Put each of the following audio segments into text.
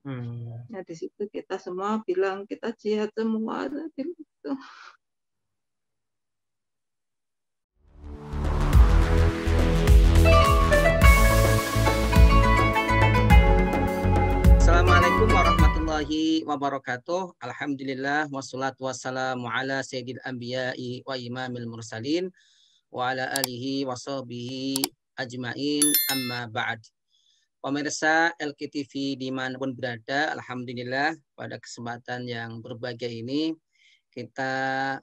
Nah di situ kita semua bilang kita jihad semua gitu. Assalamualaikum warahmatullahi wabarakatuh. Alhamdulillah wassalatu wassalamu ala sayyidil anbiya'i wa imamil mursalin wa ala alihi wa sahbihi ajmain amma ba'd. Pemirsa LKTV dimanapun berada, alhamdulillah pada kesempatan yang berbahagia ini kita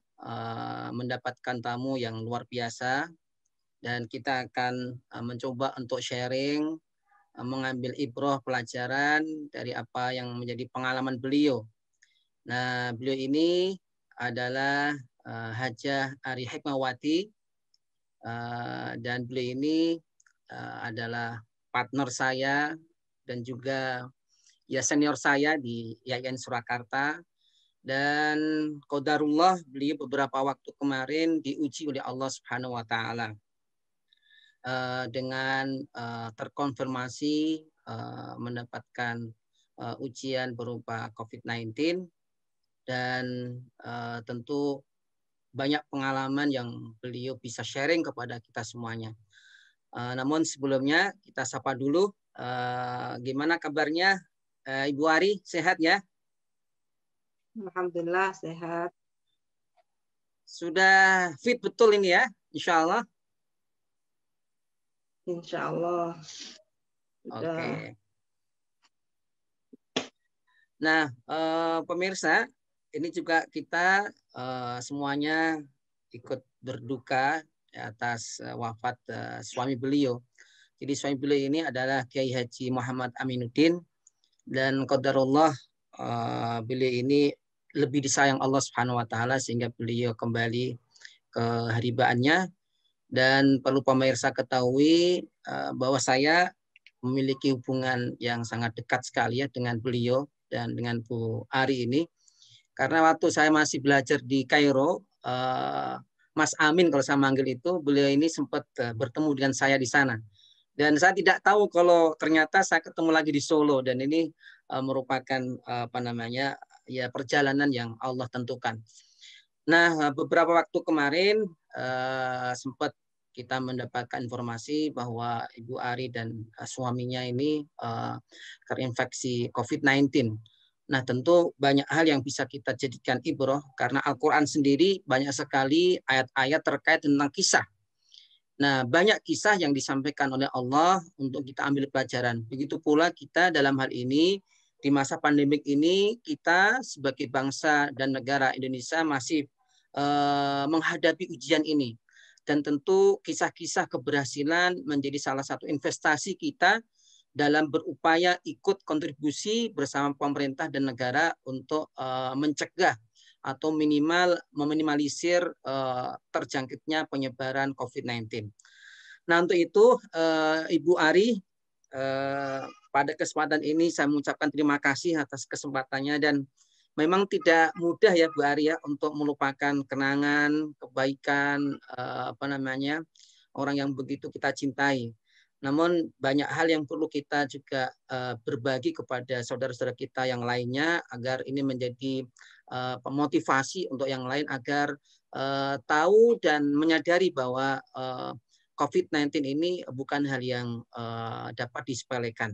mendapatkan tamu yang luar biasa dan kita akan mencoba untuk sharing, mengambil ibrah pelajaran dari apa yang menjadi pengalaman beliau. Nah, beliau ini adalah Hajah Ari Hikmawati dan beliau ini adalah partner saya dan juga ya senior saya di IAIN Surakarta. Dan qadarullah beliau beberapa waktu kemarin diuji oleh Allah Subhanahu wa taala dengan terkonfirmasi mendapatkan ujian berupa COVID-19 dan tentu banyak pengalaman yang beliau bisa sharing kepada kita semuanya. Namun sebelumnya kita sapa dulu, gimana kabarnya Ibu Ari, sehat ya? Alhamdulillah sehat. Sudah fit betul ini ya, insya Allah. Insya Allah. Oke. Nah, pemirsa, ini juga kita semuanya ikut berduka atas wafat suami beliau. Jadi suami beliau ini adalah Kiai Haji Muhammad Aminuddin dan qadarullah beliau ini lebih disayang Allah Subhanahu wa taala sehingga beliau kembali ke haribaannya. Dan perlu pemirsa ketahui bahwa saya memiliki hubungan yang sangat dekat sekali ya dengan beliau dan dengan Bu Ari ini. Karena waktu saya masih belajar di Kairo, Mas Amin kalau saya manggil itu, beliau ini sempat bertemu dengan saya di sana. Dan saya tidak tahu kalau ternyata saya ketemu lagi di Solo dan ini merupakan apa namanya ya perjalanan yang Allah tentukan. Nah, beberapa waktu kemarin sempat kita mendapatkan informasi bahwa Ibu Ari dan suaminya ini terinfeksi COVID-19. Nah, tentu banyak hal yang bisa kita jadikan ibrah karena Al-Quran sendiri banyak sekali ayat-ayat terkait tentang kisah. Nah, banyak kisah yang disampaikan oleh Allah untuk kita ambil pelajaran. Begitu pula kita dalam hal ini di masa pandemik ini kita sebagai bangsa dan negara Indonesia masih menghadapi ujian ini. Dan tentu kisah-kisah keberhasilan menjadi salah satu investasi kita dalam berupaya ikut kontribusi bersama pemerintah dan negara untuk mencegah atau minimal meminimalisir terjangkitnya penyebaran COVID-19. Nah, untuk itu Ibu Ari pada kesempatan ini saya mengucapkan terima kasih atas kesempatannya dan memang tidak mudah ya Bu Ari ya untuk melupakan kenangan, kebaikan apa namanya orang yang begitu kita cintai. Namun banyak hal yang perlu kita juga berbagi kepada saudara-saudara kita yang lainnya agar ini menjadi pemotivasi untuk yang lain agar tahu dan menyadari bahwa COVID-19 ini bukan hal yang dapat disepelekan.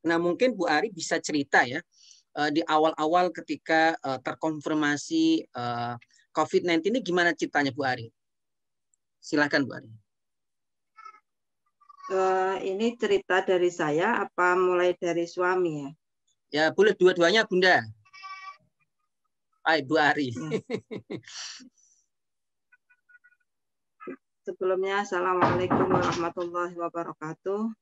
Nah, mungkin Bu Ari bisa cerita ya di awal-awal ketika terkonfirmasi COVID-19 ini gimana ceritanya Bu Ari? Silakan Bu Ari. Ini cerita dari saya apa mulai dari suami ya? Ya boleh dua-duanya Bunda. Bu Ari. Ya. Sebelumnya Assalamualaikum warahmatullahi wabarakatuh.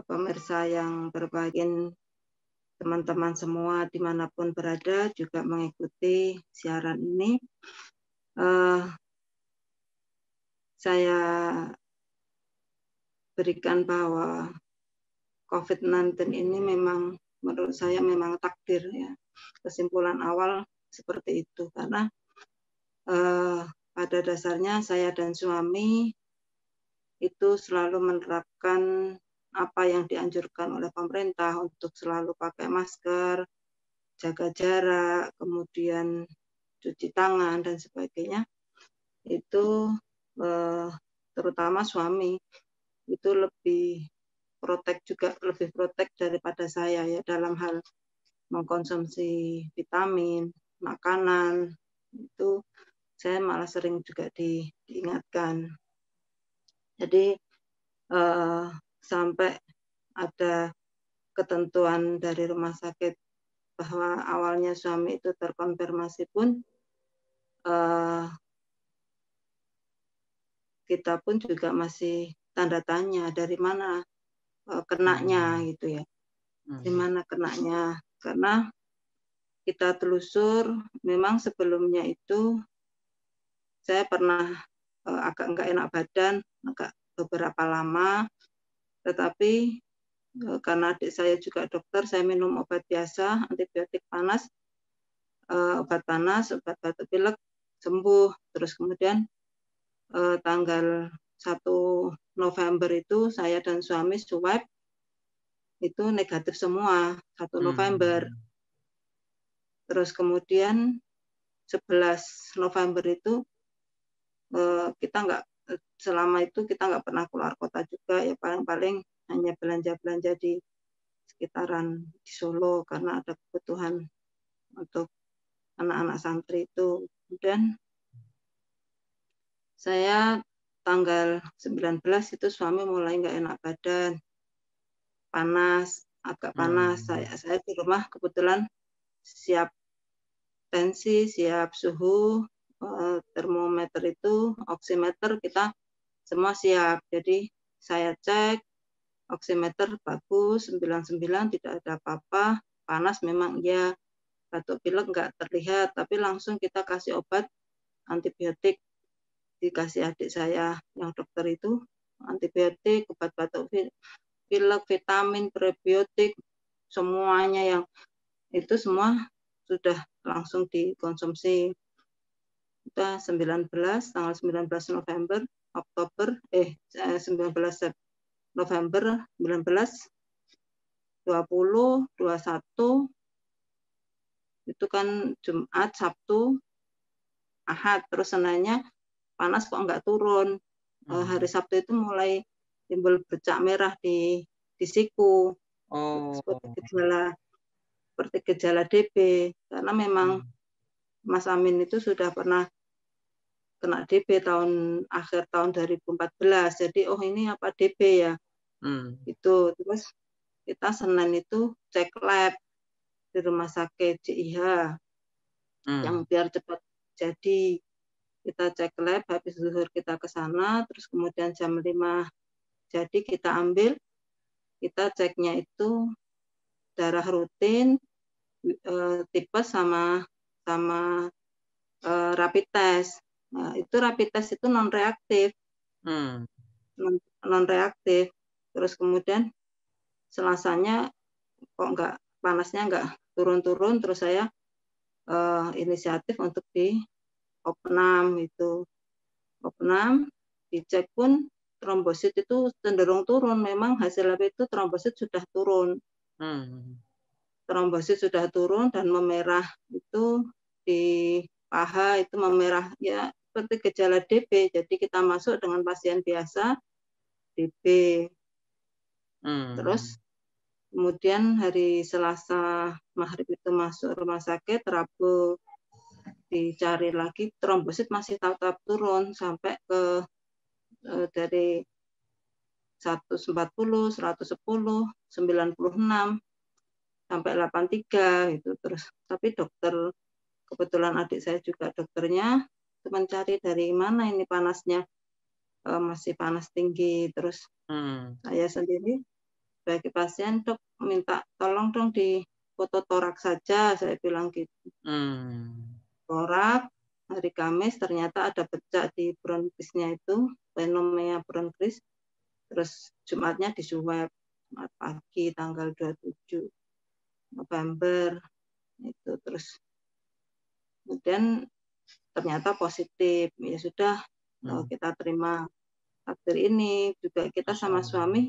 Pemirsa yang berbahagia, teman-teman semua dimanapun berada juga mengikuti siaran ini. Saya berikan bahwa COVID-19 ini memang menurut saya memang takdir ya. Kesimpulan awal seperti itu karena pada dasarnya saya dan suami itu selalu menerapkan apa yang dianjurkan oleh pemerintah untuk selalu pakai masker, jaga jarak, kemudian cuci tangan dan sebagainya, itu terutama suami itu lebih lebih protek daripada saya ya dalam hal mengkonsumsi vitamin, makanan, itu saya malah sering juga diingatkan. Jadi sampai ada ketentuan dari rumah sakit bahwa awalnya suami itu terkonfirmasi pun kita pun juga masih tanda tanya dari mana kenanya gitu ya. Dari mana kenanya? Karena kita telusur memang sebelumnya itu saya pernah agak enggak enak badan, agak beberapa lama, tetapi karena adik saya juga dokter, saya minum obat biasa, antibiotik panas, obat panas, obat batuk pilek, sembuh. Terus kemudian tanggal 1 November itu saya dan suami swab, itu negatif semua, 1 November. Terus kemudian 11 November itu kita nggak, selama itu kita nggak pernah keluar kota juga, ya paling-paling hanya belanja-belanja di sekitaran di Solo karena ada kebutuhan untuk anak-anak santri itu. Kemudian saya tanggal 19 itu suami mulai nggak enak badan, panas, agak panas. Saya di rumah kebetulan siap tensi, siap suhu, termometer itu, oximeter kita semua siap. Jadi saya cek, oximeter bagus, 99 tidak ada apa-apa, panas memang iya, batuk pilek nggak terlihat, tapi langsung kita kasih obat antibiotik, dikasih adik saya yang dokter itu, antibiotik, obat batuk pilek, vitamin, prebiotik, semuanya yang itu semua sudah langsung dikonsumsi. Kita tanggal 19 November, 19 November, 19, 20, 21, itu kan Jumat, Sabtu, Ahad, terus Seninnya panas kok nggak turun. Hari Sabtu itu mulai timbul bercak merah di siku, seperti gejala DB, karena memang Mas Amin itu sudah pernah kena DB akhir tahun 2014. Jadi ini apa DB ya? Itu terus kita Senin itu cek lab di rumah sakit JIH yang biar cepat jadi. Kita cek lab, habis zuhur kita ke sana, terus kemudian jam 5 jadi kita ambil, kita ceknya itu darah rutin, tipes sama rapid test. Nah, itu rapid test itu non reaktif. Non reaktif. Terus kemudian Selasanya kok nggak, panasnya nggak turun-turun, terus saya inisiatif untuk di opnam itu. Opnam dicek pun trombosit itu cenderung turun, memang hasil lab itu trombosit sudah turun. Trombosit sudah turun dan memerah itu di paha, itu memerah ya seperti gejala DB. Jadi kita masuk dengan pasien biasa DB. Terus kemudian hari Selasa maghrib itu masuk rumah sakit, Rabu dicari lagi, trombosit masih tetap turun sampai ke dari 140, 110, 96 sampai 83 gitu. Terus tapi dokter, kebetulan adik saya juga dokternya, itu mencari dari mana ini panasnya masih panas tinggi. Terus saya sendiri sebagai pasien, dok minta tolong dong di foto torak saja, saya bilang gitu. Torak hari Kamis ternyata ada bercak di bronkitisnya itu, pneumonia bronkis. Terus Jumatnya di swab, Jumat pagi tanggal 27 November itu. Terus kemudian ternyata positif. Ya sudah, kita terima takdir ini. Juga kita sama suami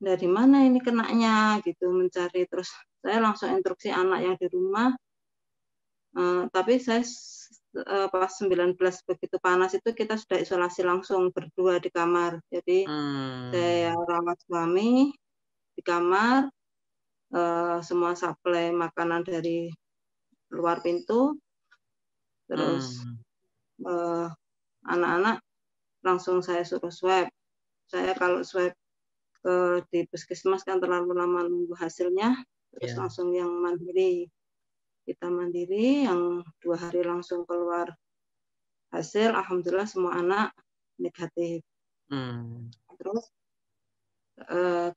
dari mana ini kenanya gitu, mencari. Terus saya langsung instruksi anak yang di rumah. Tapi saya pas 19 begitu panas itu kita sudah isolasi langsung berdua di kamar. Jadi saya rawat suami di kamar, semua suplai makanan dari luar pintu, terus anak-anak langsung saya suruh swab. Saya kalau swab di puskesmas kan terlalu lama nunggu hasilnya, terus langsung yang mandiri. Kita mandiri, yang 2 hari langsung keluar hasil, alhamdulillah semua anak negatif. Terus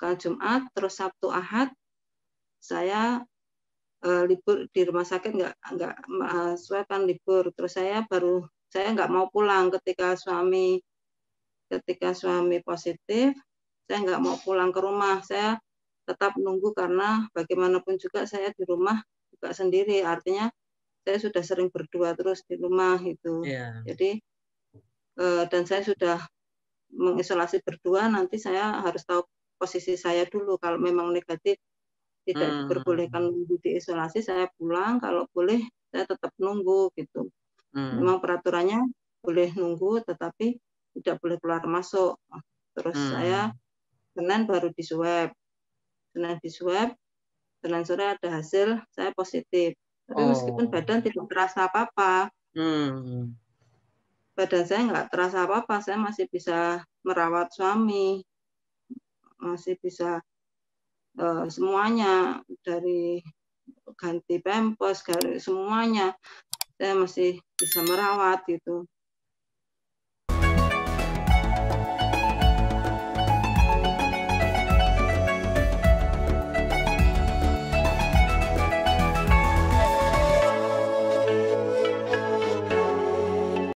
kalau Jumat, terus Sabtu Ahad saya libur di rumah sakit, nggak swab kan libur. Terus saya nggak mau pulang ketika suami positif, saya nggak mau pulang ke rumah. Saya tetap nunggu karena bagaimanapun juga saya di rumah juga sendiri. Artinya saya sudah sering berdua terus di rumah itu. Jadi dan saya sudah mengisolasi berdua, nanti saya harus tahu posisi saya dulu. Kalau memang negatif tidak diperbolehkan nunggu di isolasi, saya pulang. Kalau boleh saya tetap nunggu gitu. Memang peraturannya boleh nunggu, tetapi tidak boleh keluar masuk. Terus saya Senin baru di swab. Senin sore ada hasil saya positif. Tapi meskipun badan tidak terasa apa-apa. Badan saya nggak terasa apa-apa, saya masih bisa merawat suami, masih bisa semuanya, dari ganti pampers, semuanya saya masih bisa merawat gitu.